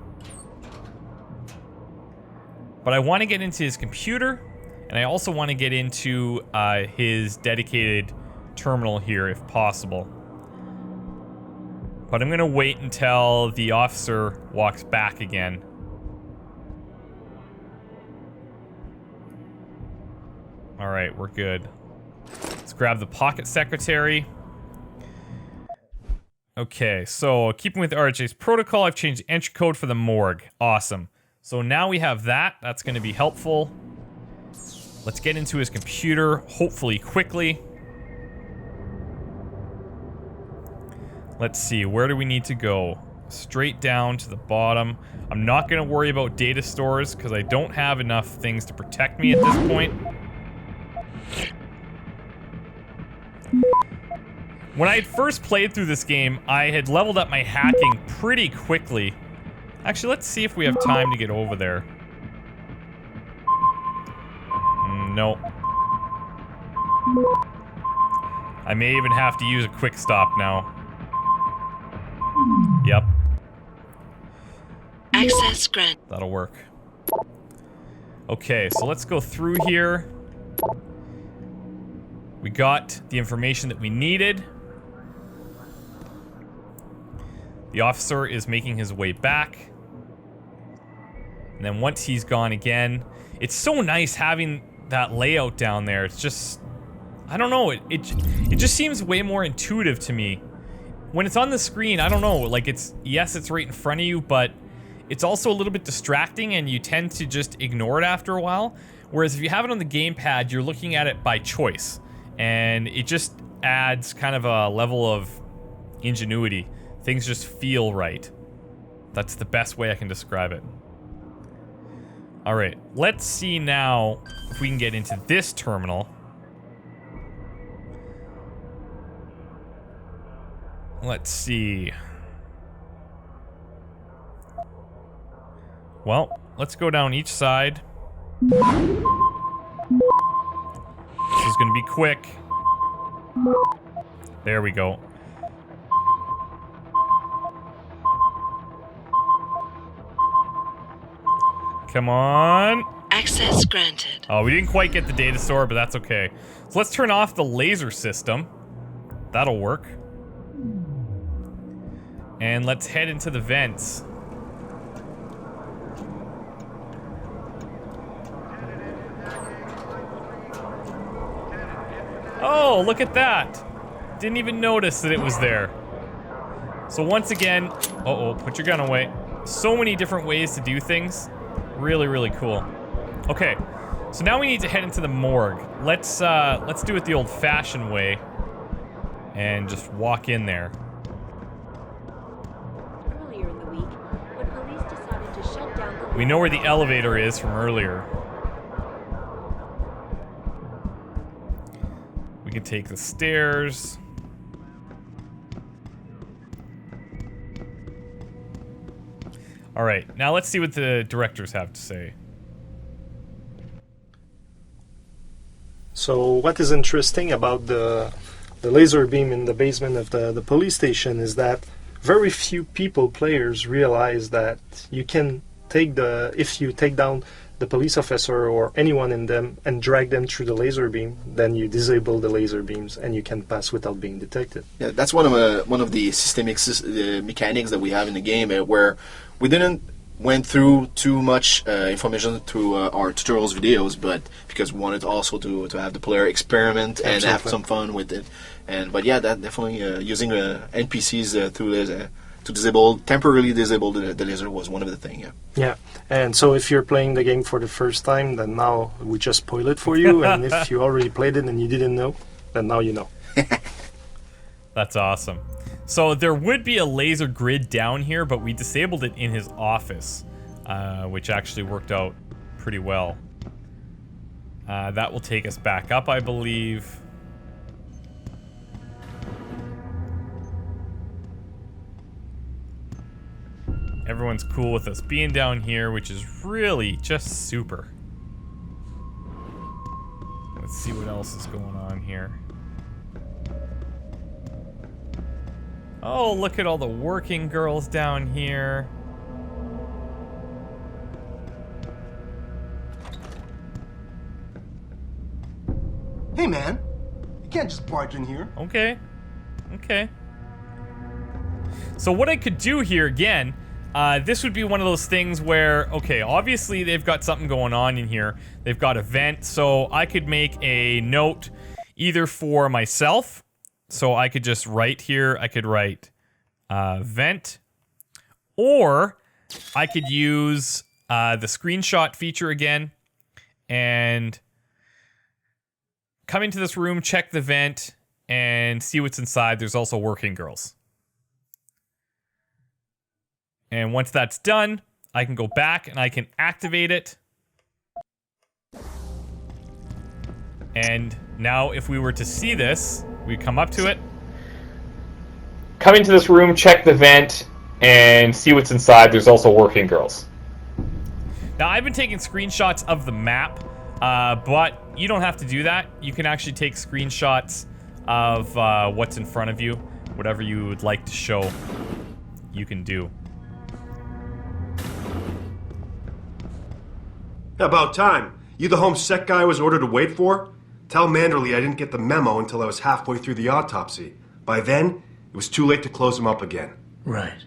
But I want to get into his computer, and I also want to get into his dedicated terminal here if possible. But I'm gonna wait until the officer walks back again. Alright, we're good. Let's grab the pocket secretary. Okay, so keeping with RHA's protocol, I've changed the entry code for the morgue. Awesome. So now we have that. That's gonna be helpful. Let's get into his computer, hopefully quickly. Let's see, where do we need to go? Straight down to the bottom. I'm not going to worry about data stores because I don't have enough things to protect me at this point. When I had first played through this game, I had leveled up my hacking pretty quickly. Actually, let's see if we have time to get over there. No. I may even have to use a quick stop now. Yep. Access grant. That'll work. Okay, so let's go through here. We got the information that we needed. The officer is making his way back. And then once he's gone again, it's so nice having that layout down there. It's just, I don't know, it just seems way more intuitive to me. When it's on the screen, I don't know, like yes, it's right in front of you, but it's also a little bit distracting and you tend to just ignore it after a while. Whereas if you have it on the gamepad, you're looking at it by choice. And it just adds kind of a level of ingenuity. Things just feel right. That's the best way I can describe it. Alright, let's see now if we can get into this terminal. Let's see. Well, let's go down each side. This is gonna be quick. There we go. Come on. Access granted. Oh, we didn't quite get the data store, but that's okay. So let's turn off the laser system. That'll work. And let's head into the vents. Oh, look at that. Didn't even notice that it was there. So once again, uh-oh, put your gun away. So many different ways to do things. Really, really cool. Okay, so now we need to head into the morgue. Let's do it the old-fashioned way and just walk in there. Earlier in the week, when police decided to shut down the We know where the elevator is from earlier. We can take the stairs. All right, now let's see what the directors have to say. So what is interesting about the laser beam in the basement of the police station is that very few players realize that you can if you take down the police officer or anyone in them and drag them through the laser beam, then you disable the laser beams and you can pass without being detected. Yeah, that's one of the systemic mechanics that we have in the game, where we didn't went through too much information through our tutorials videos, but because we wanted also to have the player experiment and have some fun with it. But yeah, that definitely using NPCs through to temporarily disable the laser was one of the things. Yeah, and so if you're playing the game for the first time, then now we just spoil it for you, and if you already played it and you didn't know, then now you know. That's awesome. So there would be a laser grid down here, but we disabled it in his office, which actually worked out pretty well. That will take us back up, I believe. Everyone's cool with us being down here, which is really just super. Let's see what else is going on here. Oh, look at all the working girls down here. Hey, man. You can't just barge in here. Okay. Okay. So what I could do here, again, this would be one of those things where, okay, obviously they've got something going on in here. They've got a vent, so I could make a note either for myself. So I could just write here, I could write vent, or I could use the screenshot feature again and come into this room, check the vent, and see what's inside. There's also working girls. And once that's done, I can go back and I can activate it. And now if we were to see this, we come up to it, come into this room, check the vent, and see what's inside. There's also working girls. Now, I've been taking screenshots of the map, but you don't have to do that. You can actually take screenshots of what's in front of you. Whatever you would like to show, you can do. About time. You the home sec guy I was ordered to wait for? Tell Manderley I didn't get the memo until I was halfway through the autopsy. By then, it was too late to close him up again. Right.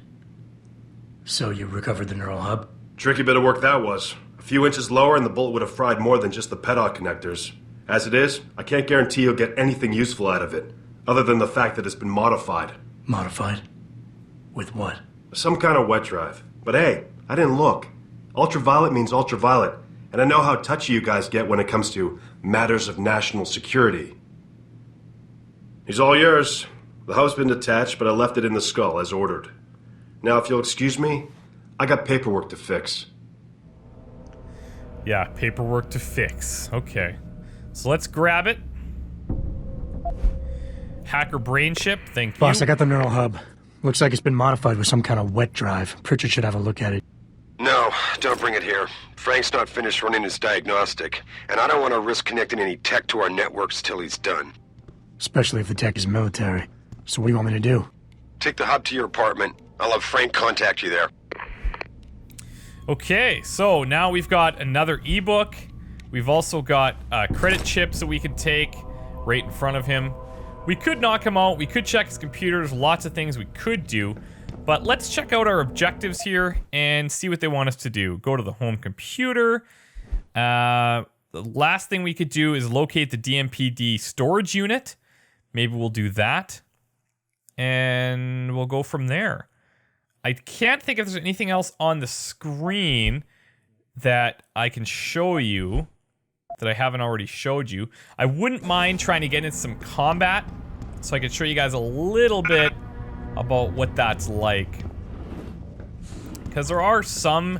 So you recovered the neural hub? Tricky bit of work that was. A few inches lower and the bullet would have fried more than just the pedal connectors. As it is, I can't guarantee you'll get anything useful out of it, other than the fact that it's been modified. Modified? With what? Some kind of wet drive. But hey, I didn't look. Ultraviolet means ultraviolet, and I know how touchy you guys get when it comes to matters of national security. He's all yours. The hub's been detached, but I left it in the skull as ordered. Now, if you'll excuse me, I got paperwork to fix. Yeah, paperwork to fix. Okay. So let's grab it. Hacker brain chip, thank you. Boss, I got the neural hub. Looks like it's been modified with some kind of wet drive. Pritchard should have a look at it. No, don't bring it here. Frank's not finished running his diagnostic, and I don't want to risk connecting any tech to our networks till he's done. Especially if the tech is military. So what do you want me to do? Take the hub to your apartment. I'll have Frank contact you there. Okay, so now we've got another ebook. We've also got credit chips that we could take right in front of him. We could knock him out. We could check his computer. There's lots of things we could do. But let's check out our objectives here and see what they want us to do. Go to the home computer. The last thing we could do is locate the DMPD storage unit. Maybe we'll do that. And we'll go from there. I can't think if there's anything else on the screen that I can show you that I haven't already showed you. I wouldn't mind trying to get into some combat so I can show you guys a little bit about what that's like. Because there are some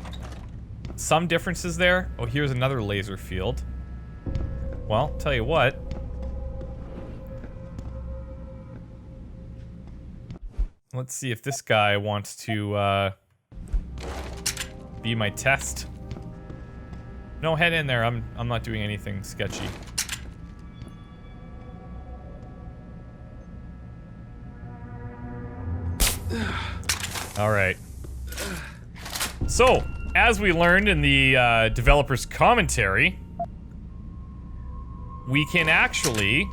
differences there. Oh, here's another laser field. Well, tell you what. Let's see if this guy wants to be my test. No, head in there. I'm not doing anything sketchy. Alright. So, as we learned in the developer's commentary, we can actually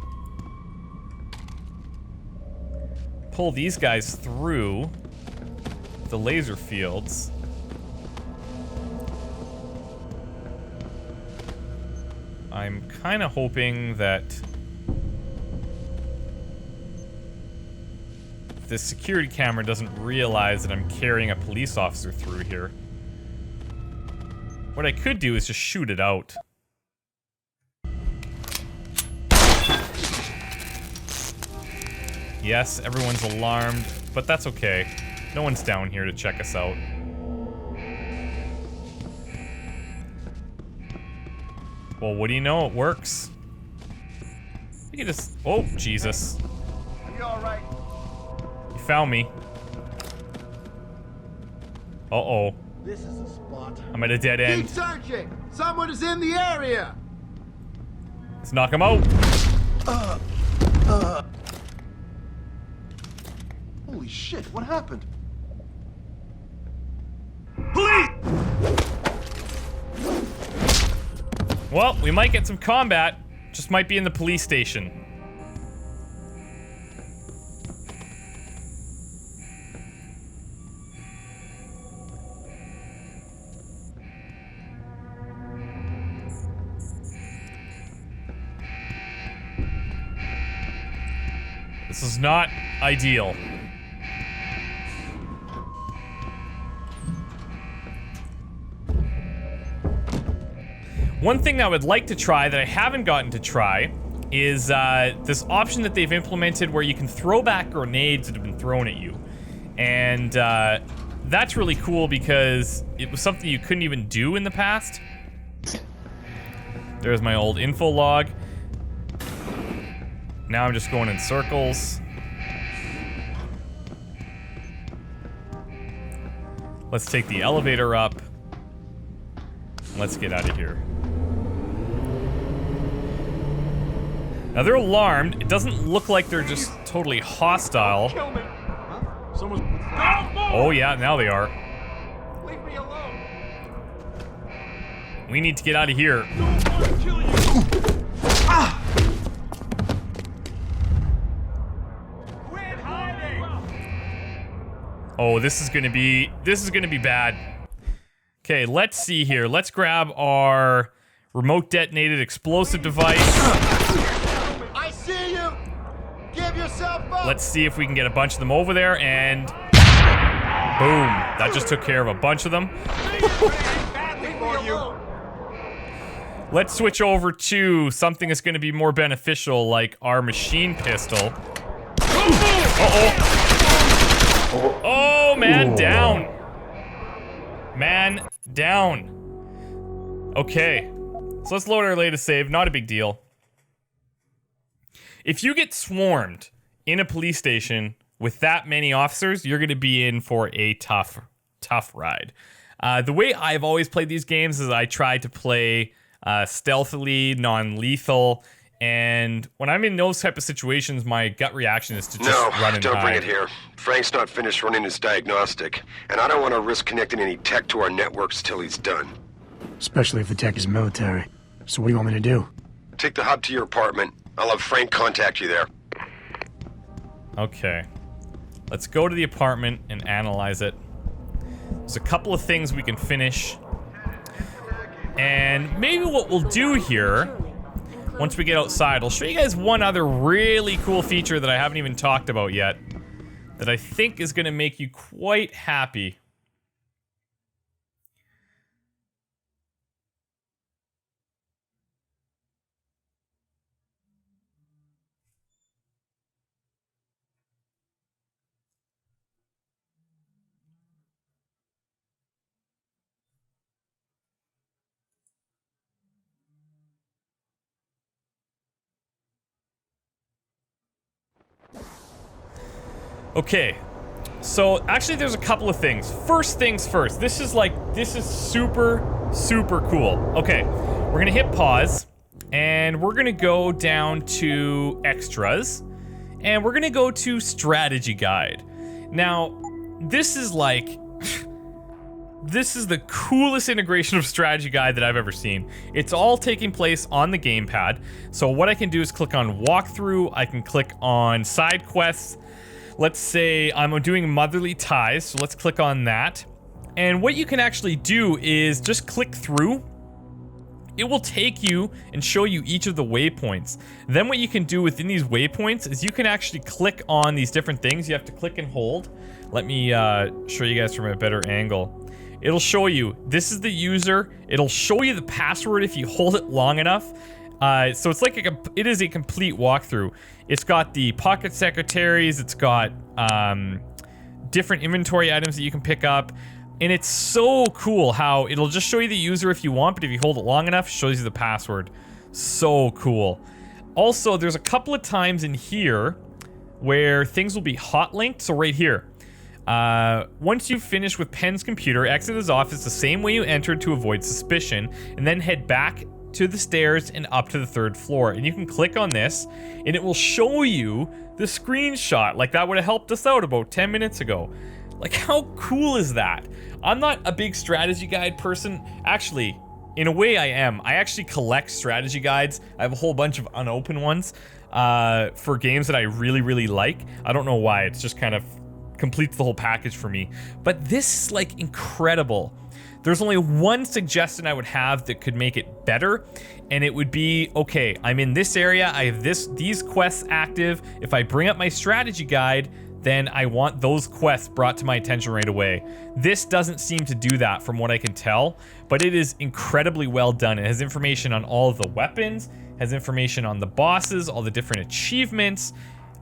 pull these guys through the laser fields. I'm kind of hoping that the security camera doesn't realize that I'm carrying a police officer through here. What I could do is just shoot it out. Yes, everyone's alarmed, but that's okay. No one's down here to check us out. Well, what do you know? It works. You can just... Oh, Jesus. Are you alright? You found me. Uh-oh. This is the spot. I'm at a dead end. Keep searching! Someone is in the area! Let's knock him out. Holy shit, what happened? Police! Well, we might get some combat. Just might be in the police station. This is not ideal. One thing I would like to try that I haven't gotten to try is this option that they've implemented where you can throw back grenades that have been thrown at you. And that's really cool because it was something you couldn't even do in the past. There's my old info log. Now I'm just going in circles. Let's take the elevator up. Let's get out of here. Now they're alarmed. It doesn't look like they're just totally hostile. Kill me. Huh? Someone's... Oh yeah, now they are. Leave me alone! We need to get out of here. Oh, this is gonna be bad. Okay, let's see here. Let's grab our remote detonated explosive device. I see you! Give yourself up! Let's see if we can get a bunch of them over there, and boom. That just took care of a bunch of them. Let's switch over to something that's gonna be more beneficial, like our machine pistol. Uh-oh. Oh, man down. Man down. Okay. So let's load our latest save. Not a big deal. If you get swarmed in a police station with that many officers, you're going to be in for a tough ride. The way I've always played these games is I try to play stealthily, non-lethal, and when I'm in those type of situations, my gut reaction is to just run and don't hide. bring it here. Frank's not finished running his diagnostic, and I don't want to risk connecting any tech to our networks till he's done. Especially if the tech is military. So what do you want me to do? Take the hub to your apartment. I'll have Frank contact you there. Okay. Let's go to the apartment and analyze it. There's a couple of things we can finish. And maybe what we'll do here, once we get outside, I'll show you guys one other really cool feature that I haven't even talked about yet, that I think is going to make you quite happy. Okay, so actually there's a couple of things. First things first, this is super, super cool. Okay, we're gonna hit pause, and we're gonna go down to extras, and we're gonna go to strategy guide. Now, this is like... This is the coolest integration of strategy guide that I've ever seen. It's all taking place on the gamepad. So what I can do is click on walkthrough. I can click on side quests. Let's say I'm doing motherly ties. So let's click on that. And what you can actually do is just click through. It will take you and show you each of the waypoints. Then what you can do within these waypoints is you can actually click on these different things. You have to click and hold. Let me show you guys from a better angle. It'll show you, this is the user. It'll show you the password if you hold it long enough. So it's like it is a complete walkthrough. It's got the pocket secretaries. It's got different inventory items that you can pick up. And it's so cool how it'll just show you the user if you want, but if you hold it long enough, it shows you the password. So cool. Also, there's a couple of times in here where things will be hot linked. So right here. Once you've finished with Penn's computer, exit his office the same way you entered to avoid suspicion, and then head back to the stairs and up to the 3rd floor. And you can click on this, and it will show you the screenshot. Like, that would have helped us out about 10 minutes ago. Like, how cool is that? I'm not a big strategy guide person. Actually, in a way I am. I actually collect strategy guides. I have a whole bunch of unopened ones for games that I really, really like. I don't know why. It's just kind of completes the whole package for me. But this is like incredible. There's only one suggestion I would have that could make it better, and it would be, okay, I'm in this area, I have these quests active. If I bring up my strategy guide, then I want those quests brought to my attention right away. This doesn't seem to do that from what I can tell, but it is incredibly well done. It has information on all of the weapons, has information on the bosses, all the different achievements,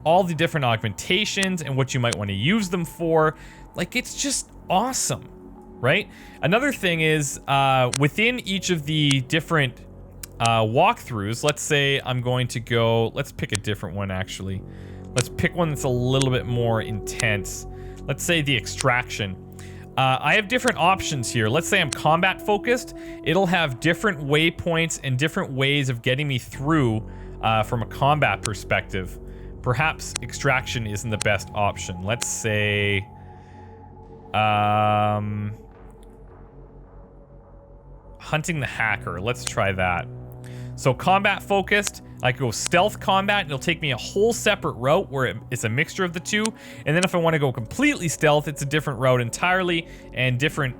all the different augmentations and what you might want to use them for. Like, it's just awesome, right? Another thing is, within each of the different walkthroughs, let's say I'm going to go, let's pick a different one actually. Let's pick one that's a little bit more intense. Let's say the extraction. I have different options here. Let's say I'm combat focused. It'll have different waypoints and different ways of getting me through from a combat perspective. Perhaps extraction isn't the best option. Let's say... hunting the hacker. Let's try that. So combat focused, I could go stealth combat, and it'll take me a whole separate route where it's a mixture of the two. And then if I want to go completely stealth, it's a different route entirely and different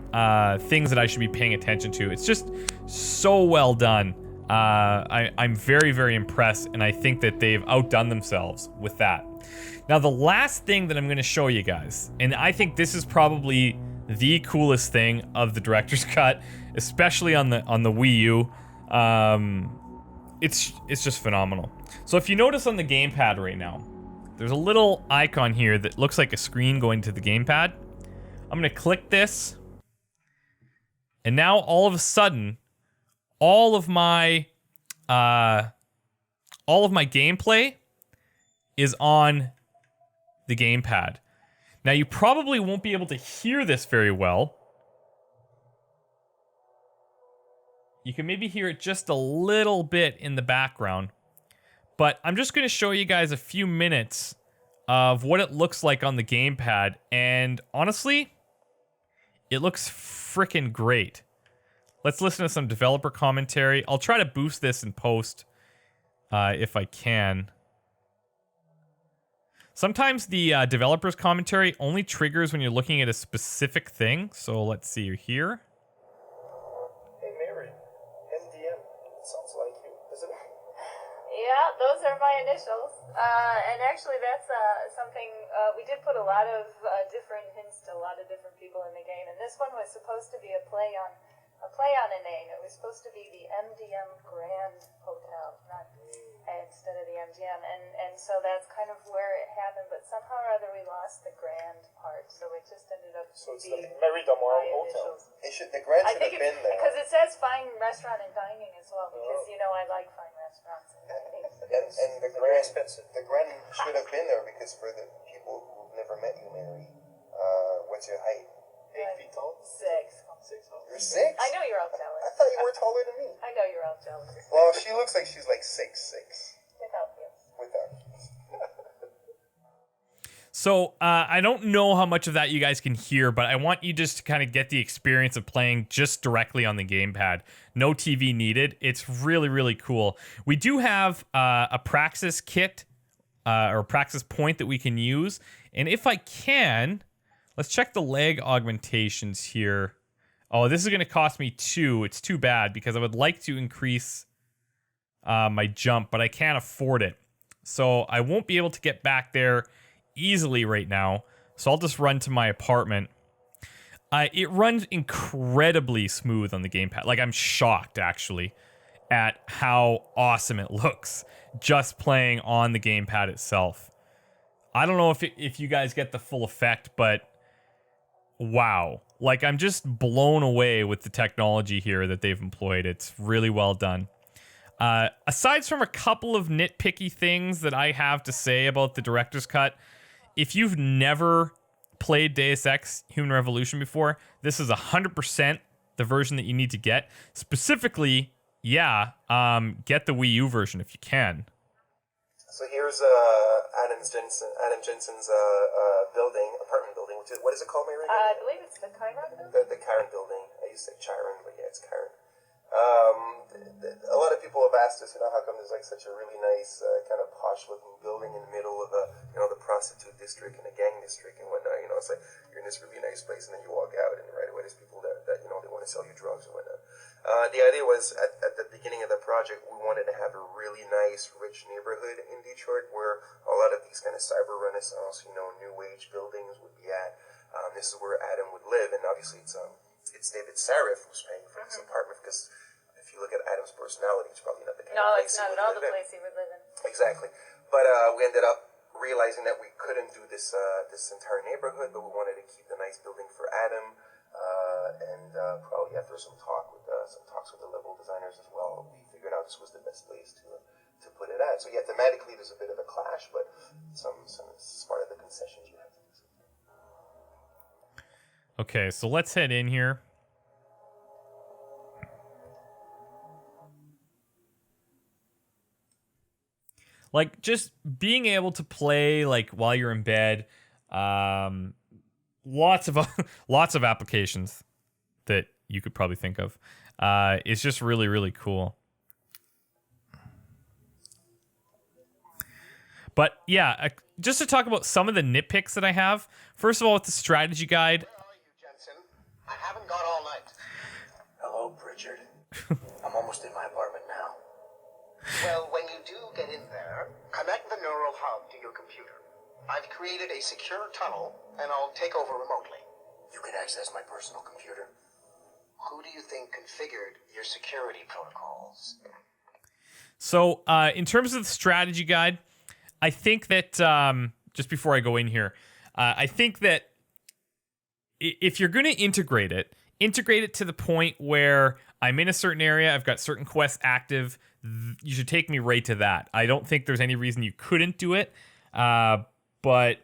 things that I should be paying attention to. It's just so well done. I'm very, very impressed, and I think that they've outdone themselves with that. Now, the last thing that I'm going to show you guys, and I think this is probably the coolest thing of the director's cut, especially on the Wii U. It's just phenomenal. So if you notice on the gamepad right now, there's a little icon here that looks like a screen going to the gamepad. I'm going to click this, and now all of a sudden, all of my gameplay is on the gamepad. Now, you probably won't be able to hear this very well. You can maybe hear it just a little bit in the background, but I'm just going to show you guys a few minutes of what it looks like on the gamepad, and honestly, it looks freaking great. Let's listen to some developer commentary. I'll try to boost this in post if I can. Sometimes the developer's commentary only triggers when you're looking at a specific thing. So let's see here. Hey Mary, MDM, sounds like you, isn't it? Yeah, those are my initials. And actually that's something, we did put a lot of different hints to a lot of different people in the game. And this one was supposed to be a play on a name. It was supposed to be the MDM Grand Hotel, not instead of the MGM, and so that's kind of where it happened. But somehow or other we lost the Grand part, so it just ended up being Mary Damar Hotel. The Grand should have been there. Because it says fine restaurant and dining as well. Because you know I like fine restaurants and dining. And the Grand should have been there because for the people who've never met you, Mary, what's your height? 8 feet tall? 6. You're 6? I know you're all jealous. I thought you were taller than me. I know you're all jealous. Well, she looks like she's like 6'6". Without you. Without. So I don't know how much of that you guys can hear, but I want you just to kind of get the experience of playing just directly on the gamepad. No TV needed. It's really, really cool. We do have a Praxis kit or a Praxis point that we can use. And if I can, let's check the leg augmentations here. Oh, this is going to cost me 2. It's too bad because I would like to increase my jump, but I can't afford it. So I won't be able to get back there easily right now, so I'll just run to my apartment. It runs incredibly smooth on the gamepad. Like, I'm shocked actually at how awesome it looks just playing on the gamepad itself. I don't know if you guys get the full effect, but wow, like, I'm just blown away with the technology here that they've employed. It's really well done. Aside from a couple of nitpicky things that I have to say about the director's cut, if you've never played Deus Ex Human Revolution before, this is 100% the version that you need to get. Specifically, get the Wii U version if you can. So here's Adam Jensen's apartment building. What is it called, Mary? I believe it's the Chiron building. The Chiron building. I used to say Chiron, but yeah, it's Chiron. A lot of people have asked us, how come there's like such a really nice kind of posh-looking building in the middle of the prostitute district and a gang district and whatnot. It's like you're in this really nice place and then you walk out and right away there's people that they want to sell you drugs and whatnot. The idea was at the beginning of the project we wanted to have a really nice, rich neighborhood in Detroit where a lot of these kind of cyber renaissance, new age buildings would be at. This is where Adam would live, and obviously it's David Sarif who's paying for this apartment because. If you look at Adam's personality, it's probably not the kind of place it's not at all the place he would live in. Exactly. But we ended up realizing that we couldn't do this entire neighborhood, but we wanted to keep the nice building for Adam. And probably after some talks with the level designers as well, we figured out this was the best place to put it at. So yeah, thematically there's a bit of a clash, but some it's part of the concessions you have to do. Okay, so let's head in here. Like, just being able to play, like, while you're in bed, lots of applications that you could probably think of. It's just really, really cool. But, yeah, just to talk about some of the nitpicks that I have. First of all, with the strategy guide. Where are you, Jensen? I haven't gone all night. Hello, Bridget. I'm almost in my apartment now. Well, when you do get in there, connect the neural hub to your computer. I've created a secure tunnel, and I'll take over remotely. You can access my personal computer. Who do you think configured your security protocols? So, in terms of the strategy guide, I think that, just before I go in here, I think that if you're going to integrate it to the point where I'm in a certain area, I've got certain quests active, you should take me right to that. I don't think there's any reason you couldn't do it, but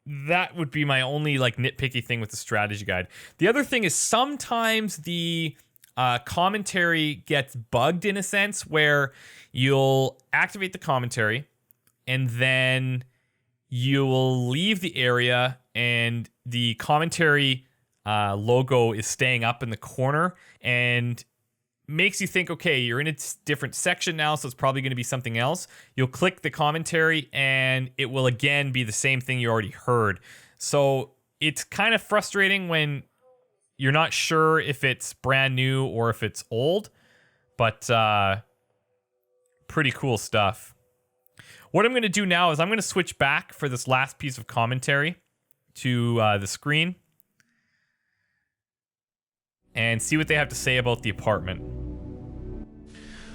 that would be my only nitpicky thing with the strategy guide. The other thing is sometimes the commentary gets bugged in a sense where you'll activate the commentary and then you will leave the area and the commentary logo is staying up in the corner and makes you think, okay, you're in a different section now, so it's probably going to be something else. You'll click the commentary and it will again be the same thing you already heard. So it's kind of frustrating when you're not sure if it's brand new or if it's old, but pretty cool stuff. What I'm going to do now is I'm going to switch back for this last piece of commentary to the screen and see what they have to say about the apartment.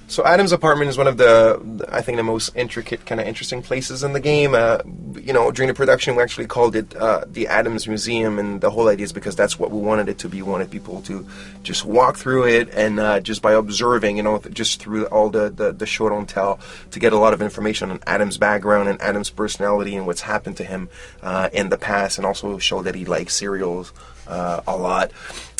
So Adam's apartment is one of the, I think, the most intricate, kind of interesting places in the game. During the production, we actually called it the Adams Museum, and the whole idea is because that's what we wanted it to be. We wanted people to just walk through it and just by observing, just through all the show don't tell, to get a lot of information on Adam's background and Adam's personality and what's happened to him in the past, and also show that he likes cereals a lot.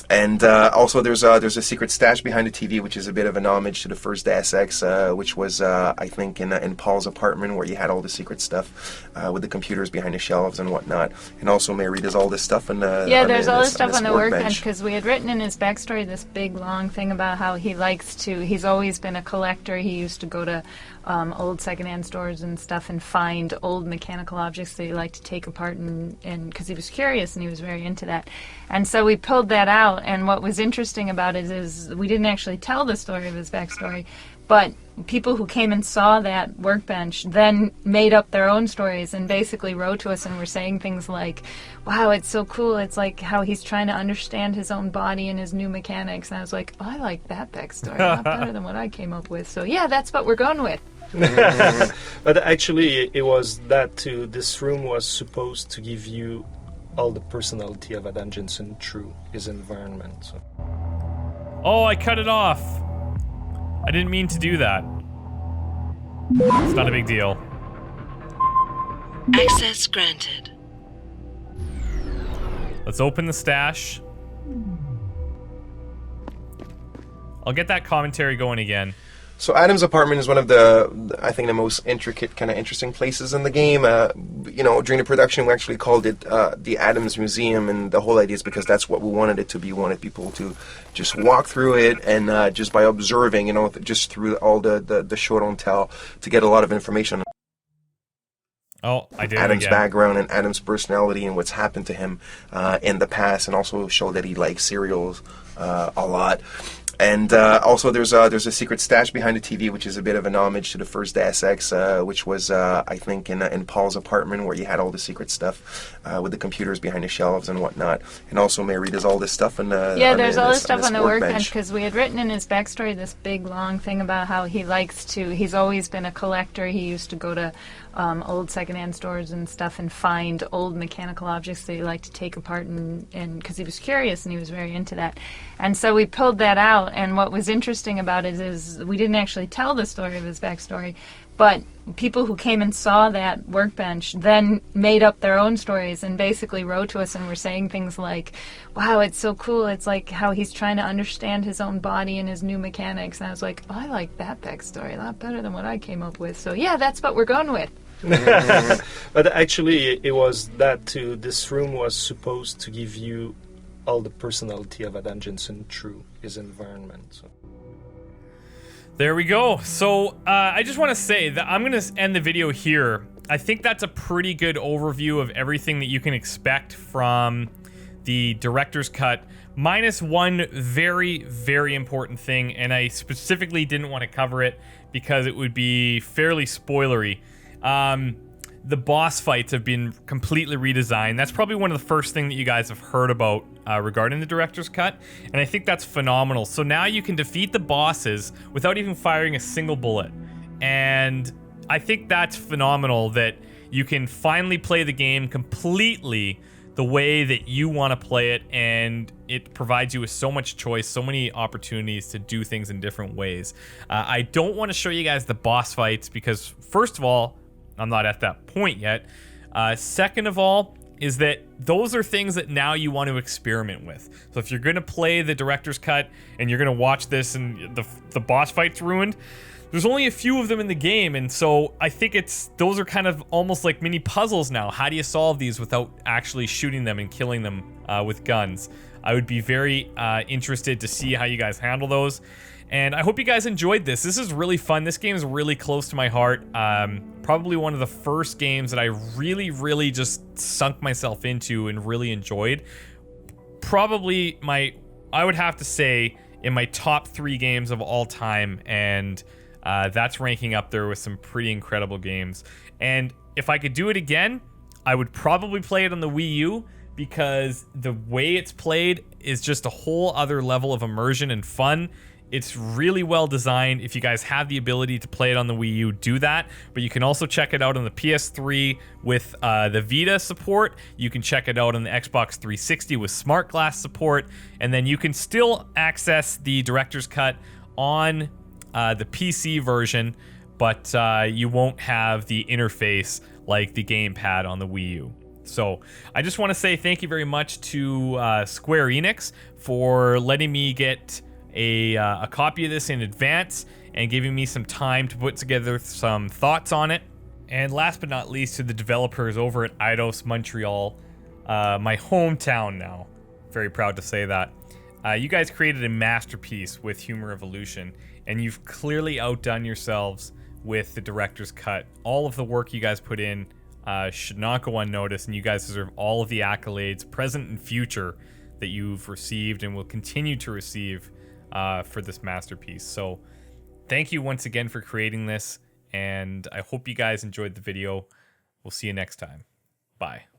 And also, there's a secret stash behind the TV, which is a bit of an homage to the first Deus Ex, which was, I think, in Paul's apartment, where you had all the secret stuff with the computers behind the shelves and whatnot. And also, Mary does all this stuff on the there's all this stuff on the workbench, because we had written in his backstory this big long thing about how he's always been a collector. He used to go to old secondhand stores and stuff and find old mechanical objects that he liked to take apart, and because he was curious and he was very into that. And so we pulled that out, and what was interesting about it is we didn't actually tell the story of his backstory, but people who came and saw that workbench then made up their own stories and basically wrote to us and were saying things like, wow, it's so cool, it's like how he's trying to understand his own body and his new mechanics. And I was like, oh, I like that backstory a lot better than what I came up with. So yeah, that's what we're going with. But actually, it was that too. This room was supposed to give you all the personality of Adam Jensen through his environment. So. Oh, I cut it off. I didn't mean to do that. It's not a big deal. Access granted. Let's open the stash. I'll get that commentary going again. So Adam's apartment is one of the, I think, the most intricate, kind of interesting places in the game. You know, during the production, we actually called it the Adams Museum, and the whole idea is because that's what we wanted it to be. We wanted people to just walk through it, and just by observing, you know, just through all the show don't tell, to get a lot of information. Oh, I did Adam's again. background and Adam's personality and what's happened to him in the past, and also show that he likes cereals a lot. And also, there's a secret stash behind the TV, which is a bit of an homage to the first Deus Ex, which was, I think, in Paul's apartment, where you had all the secret stuff with the computers behind the shelves and whatnot. And also, Mary does all this stuff on the there's all this stuff on the workbench, because we had written in his backstory this big long thing about how he's always been a collector. He used to go to old secondhand stores and stuff and find old mechanical objects that he liked to take apart, and because he was curious and he was very into that. And so we pulled that out, and what was interesting about it is we didn't actually tell the story of his backstory, but people who came and saw that workbench then made up their own stories and basically wrote to us and were saying things like, wow, it's so cool, it's like how he's trying to understand his own body and his new mechanics. And I was like, oh, I like that backstory a lot better than what I came up with. So yeah, that's what we're going with. But actually, it was that too. This room was supposed to give you all the personality of Adam Jensen through his environment. So. There we go. So I just want to say that I'm going to end the video here. I think that's a pretty good overview of everything that you can expect from the director's cut, minus one very, very important thing, and I specifically didn't want to cover it because it would be fairly spoilery. The boss fights have been completely redesigned. That's probably one of the first things that you guys have heard about regarding the director's cut, and I think that's phenomenal. So now you can defeat the bosses without even firing a single bullet, and I think that's phenomenal that you can finally play the game completely the way that you want to play it, and it provides you with so much choice, so many opportunities to do things in different ways. I don't want to show you guys the boss fights because, first of all, I'm not at that point yet. Second of all, is that those are things that now you want to experiment with. So if you're going to play the director's cut and you're going to watch this and the boss fight's ruined, there's only a few of them in the game, and so I think those are kind of almost like mini puzzles now. How do you solve these without actually shooting them and killing them with guns? I would be very interested to see how you guys handle those. And I hope you guys enjoyed this. This is really fun. This game is really close to my heart. Probably one of the first games that I really, really just sunk myself into and really enjoyed. Probably I would have to say, in my top 3 games of all time, and that's ranking up there with some pretty incredible games. And if I could do it again, I would probably play it on the Wii U, because the way it's played is just a whole other level of immersion and fun. It's really well designed. If you guys have the ability to play it on the Wii U, do that. But you can also check it out on the PS3 with the Vita support. You can check it out on the Xbox 360 with Smart Glass support. And then you can still access the director's cut on the PC version, but you won't have the interface like the Gamepad on the Wii U. So I just want to say thank you very much to Square Enix for letting me get a copy of this in advance and giving me some time to put together some thoughts on it. And last but not least, to the developers over at Eidos Montreal, my hometown now. Very proud to say that. You guys created a masterpiece with Human Revolution, and you've clearly outdone yourselves with the director's cut. All of the work you guys put in should not go unnoticed, and you guys deserve all of the accolades, present and future, that you've received and will continue to receive for this masterpiece. So thank you once again for creating this, and I hope you guys enjoyed the video. We'll see you next time. Bye.